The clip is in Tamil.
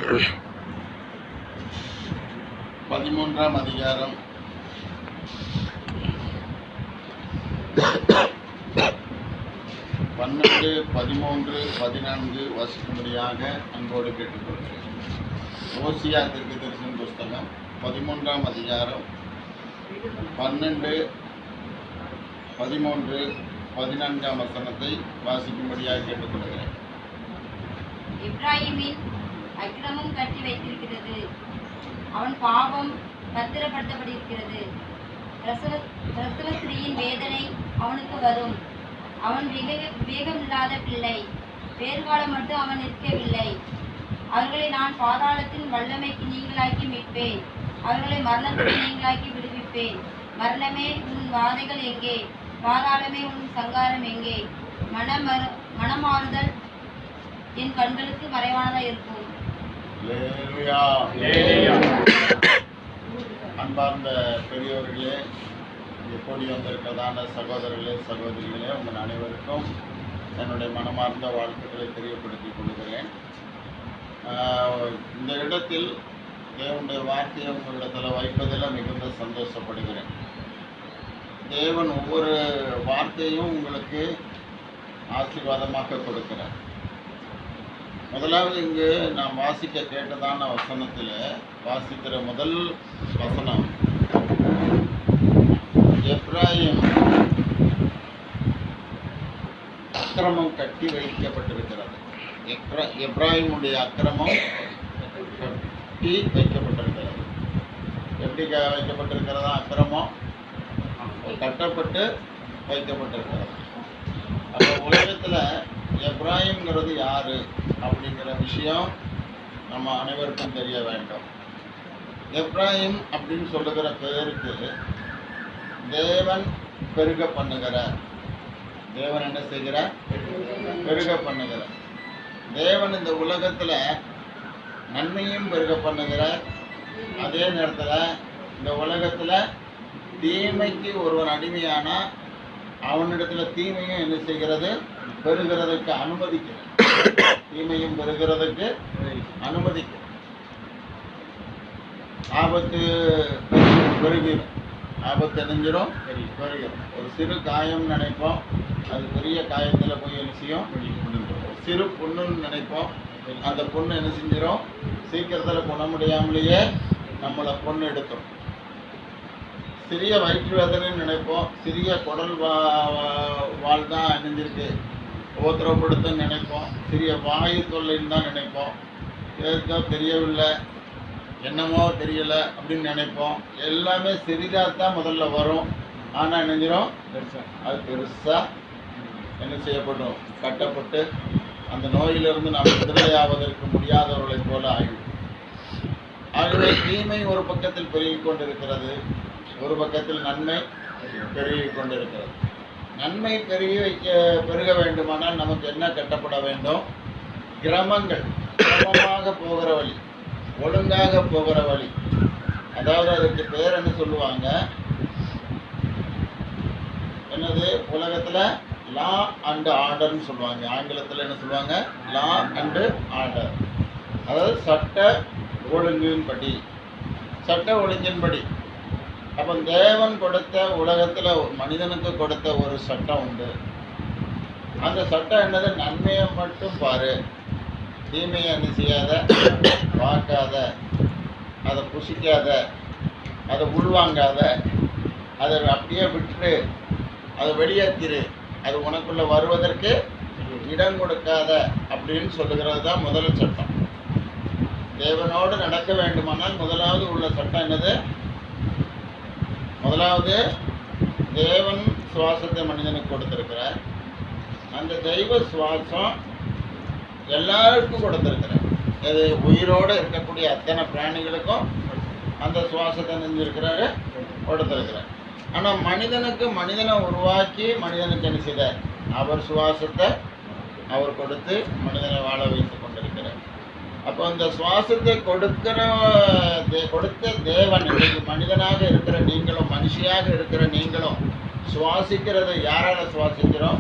13ஆம் அதிகாரம் 12, 13, 14 வாசிக்கும்படியாக அன்போடு கேட்டுக்கொள்கிறேன். ஓசியா தீர்க்கதரிசன புஸ்தகம் 13ஆம் அதிகாரம் 12, 13, 14 வசனத்தை வாசிக்கும்படியாக கேட்டுக்கொள்கிறேன். எப்ராயிமின் அக்கிரமம் கட்டி வைத்திருக்கிறது, அவன் பாவம் பத்திரப்படுத்தப்பட்டிருக்கிறது. பிரசவ ஸ்திரீயின் வேதனை அவனுக்கு வரும். அவன் விவேகமில்லாத பிள்ளை, பேர்காலம் மட்டும் அவன் நிற்கவில்லை. அவர்களை நான் பாதாளத்தின் வல்லமைக்கு நீங்களாக்கி மீட்பேன், அவர்களை மரணத்துக்கு நீங்களாக்கி விடுவிப்பேன். மரணமே உன் வாதைகள் எங்கே? பாதாளமே உன் சங்காரம் எங்கே? மனமாறுதல் என் கண்களுக்கு மறைவானதாக இருக்கும். அன்பார்ந்த பெரியவர்களே, எப்படி வந்திருக்கிறதான சகோதரர்களே, சகோதரிகளே, உங்கள் அனைவருக்கும் என்னுடைய மனமார்ந்த வாழ்த்துக்களை தெரியப்படுத்திக் கொள்கிறேன். இந்த இடத்தில் தேவனுடைய வார்த்தையை உங்களிடத்தில் வைப்பதில் மிகுந்த சந்தோஷப்படுகிறேன். தேவன் ஒவ்வொரு வார்த்தையும் உங்களுக்கு ஆசீர்வாதமாக கொடுக்கிறார். முதலாவது இங்கு நாம் வாசிக்க கேட்டதான வசனத்தில் வாசிக்கிற முதல் வசனம், எப்ராயிம் அக்கிரமம் கட்டி வைக்கப்பட்டிருக்கிறது. எப்ராயிமுடைய அக்கிரமம் கட்டி வைக்கப்பட்டிருக்கிறது. எப்படி வைக்கப்பட்டிருக்கிறதா? அக்கிரமம் கட்டப்பட்டு வைக்கப்பட்டிருக்கிறது. அப்போ உலகத்தில் எப்ராயிம்ங்கிறது யாரு அப்படிங்கிற விஷயம் நம்ம அனைவருக்கும் தெரிய வேண்டும். எப்ராயிம் அப்படின்னு சொல்லுகிற பெயருக்கு தேவன் பெருக பண்ணுகிறார். தேவன் என்ன செய்கிறார்? பெருக பண்ணுகிறார். தேவன் இந்த உலகத்தில் நன்மையும் பெருக பண்ணுகிறார். அதே நேரத்தில் இந்த உலகத்தில் தீமைக்கு ஒருவன் அடிமையானா அவனிடத்தில் தீமையும் என்ன செய்கிறது? பெறுகிறதுக்கு அனுமதிக்கிறது. தீமையும் பெறுகிறதுக்கு அனுமதிக்கிறது. ஆபத்து பெருகிடும். ஆபத்து எரிஞ்சிடும், பெருகிடும். ஒரு சிறு காயம் நினைப்போம், அது பெரிய காயத்தில் போய் என்ன செய்யும்? சிறு புண்ணுன்னு நினைப்போம், அந்த புண்ணு என்ன செஞ்சிடும்? சீக்கிரத்தில் குண முடியாமலேயே நம்மளை பொண்ணு எடுக்கும். சிறிய வயிற்று வேதனைன்னு நினைப்போம், சிறிய குடல் வாழ் தான் அணிஞ்சிருக்கு, உபத்திரப்படுத்துன்னு நினைப்போம். சிறிய வாயு தொல்லைன்னு தான் நினைப்போம். ஏதோ தெரியவில்லை, என்னமோ தெரியலை அப்படின்னு நினைப்போம். எல்லாமே சிறிதாக தான் முதல்ல வரும். ஆனால் நினைஞ்சிடும், அது பெருசாக என்ன செய்யப்படும்? கட்டப்பட்டு அந்த நோயிலிருந்து நாம் விடுதலையாவதற்கு முடியாதவர்களைப் போல ஆகிடும். ஆகவே தீமை ஒரு பக்கத்தில் பெருகி கொண்டிருக்கிறது, ஒரு பக்கத்தில் நன்மை பெருகி கொண்டிருக்கிறது. நன்மை பெருக வேண்டுமானால் நமக்கு என்ன கட்டப்பட வேண்டும்? கிரமங்கள், கிரமமாக போகிற வழி, ஒழுங்காக போகிற வழி. அதாவது அதுக்கு பேர் என்ன சொல்லுவாங்க? என்னது? உலகத்தில் லா அண்ட் ஆர்டர்னு சொல்லுவாங்க. ஆங்கிலத்தில் என்ன சொல்லுவாங்க? லா அண்டு ஆர்டர். அதாவது சட்ட ஒழுங்கின்படி, சட்ட ஒழுங்கின்படி. அப்போ தேவன் கொடுத்த உலகத்தில் மனிதனுக்கு கொடுத்த ஒரு சட்டம் உண்டு. அந்த சட்டம் என்னது? நன்மையை மட்டும் பாரு, தீமையை என்ன செய்யாத, பார்க்காத, அதை புசிக்காத, அதை உள்வாங்காத, அதை அப்படியே விட்டுரு, அதை வெளியேற்றிரு, அது உனக்குள்ளே வருவதற்கு இடம் கொடுக்காத அப்படின்னு சொல்லுகிறது தான் முதல் சட்டம். தேவனோடு நடக்க வேண்டுமானால் முதலாவது உள்ள சட்டம் என்னது? முதலாவது தேவன் சுவாசத்தை மனிதனுக்கு கொடுத்திருக்கிறார். அந்த தெய்வ சுவாசம் எல்லாருக்கும் கொடுத்திருக்கிறார். அது உயிரோடு இருக்கக்கூடிய அத்தனை பிராணிகளுக்கும் அந்த சுவாசத்தை நெஞ்சிருக்கிறாரு, கொடுத்திருக்கிறார். ஆனால் மனிதனுக்கு, மனிதனை உருவாக்கி மனிதனுக்கு என்ன செய்தார்? அவர் சுவாசத்தை அவர் கொடுத்து மனிதனை வாழ வைத்து கொண்டிருக்கிறார். அப்போ அந்த சுவாசத்தை கொடுத்த தேவன் இன்றைக்கு மனிதனாக இருக்கிற நீங்களும், மனுஷியாக இருக்கிற நீங்களும் சுவாசிக்கிறதை யாரால சுவாசிக்கிறோம்?